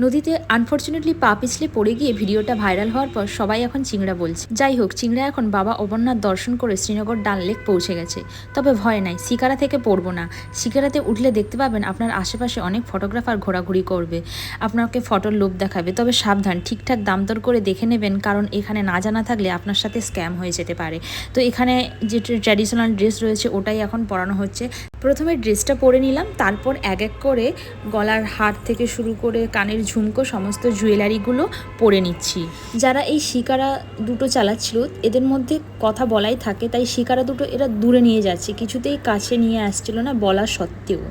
নদীতে আনফর্চুনেটলি পা পিছলে পড়ে গিয়ে ভিডিওটা ভাইরাল হওয়ার পর সবাই এখন চিংড়া বলছে। যাই হোক, চিংড়া এখন বাবা অমরনাথ দর্শন করে শ্রীনগর ডাল লেক পৌঁছে গেছে। তবে ভয় নাই, শিকারা থেকে পড়বো না। শিকারাতে উঠলে দেখতে পাবেন আপনার আশেপাশে অনেক ফটোগ্রাফার ঘোরাঘুরি করবে, আপনাকে ফটোর লোভ দেখাবে। তবে সাবধান, ঠিকঠাক দাম দর করে দেখে নেবেন, কারণ এখানে না জানা থাকলে আপনার সাথে স্ক্যাম হয়ে যেতে পারে। তো এখানে যে ট্র্যাডিশনাল ড্রেস রয়েছে ওটাই এখন পরানো হচ্ছে। প্রথমে ড্রেসটা পরে নিলাম, তারপর এক এক করে গলার হার থেকে শুরু করে কানের ঝুমকো সমস্ত জুয়েলারিগুলো পরে নিচ্ছি। যারা এই শিকারা দুটো চালাচ্ছিল এদের মধ্যে কথা বলাই থাকে, তাই শিকারা দুটো এরা দূরে নিয়ে যাচ্ছে, কিছুতেই কাছে নিয়ে আসছিল না বলা সত্ত্বেও।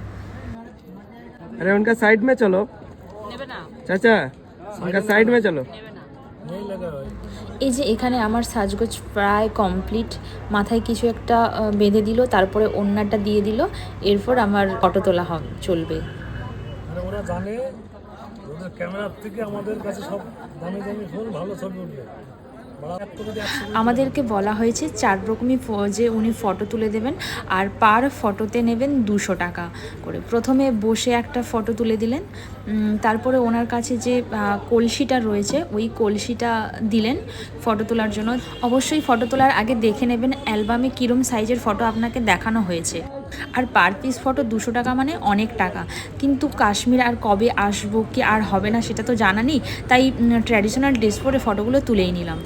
अरे उनका साइड में चलो चाचा, उनका साइड में चलो। এই যে এখানে আমার সাজগোজ প্রায় কমপ্লিট। মাথায় কিছু একটা বেঁধে দিল, তারপরে ওড়নাটা দিয়ে দিল, এরপর আমার ফটো তোলা চলবে। ওরা জানে ওদের ক্যামেরার থেকে আমাদের কাছে সব দামি দামি ফোন, ভালো ছবি উঠবে। আমাদেরকে বলা হয়েছে 4 রকমই যে উনি ফটো তুলে দেবেন, আর পার ফটোতে নেবেন 200 টাকা করে। প্রথমে বসে একটা ফটো তুলে দিলেন, তারপরে ওনার কাছে যে কলসিটা রয়েছে ওই কলসিটা দিলেন ফটো তোলার জন্য। অবশ্যই ফটো তোলার আগে দেখে নেবেন অ্যালবামে কীরম সাইজের ফটো আপনাকে দেখানো হয়েছে। আর পার পিস ফটো 200 টাকা মানে অনেক টাকা। কিন্তু কাশ্মীর আর কবে আসবো কি আর হবে না সেটা তো জানা নেই, তাই ট্র্যাডিশনাল ড্রেস পরে ফটোগুলো তুলেই নিলাম।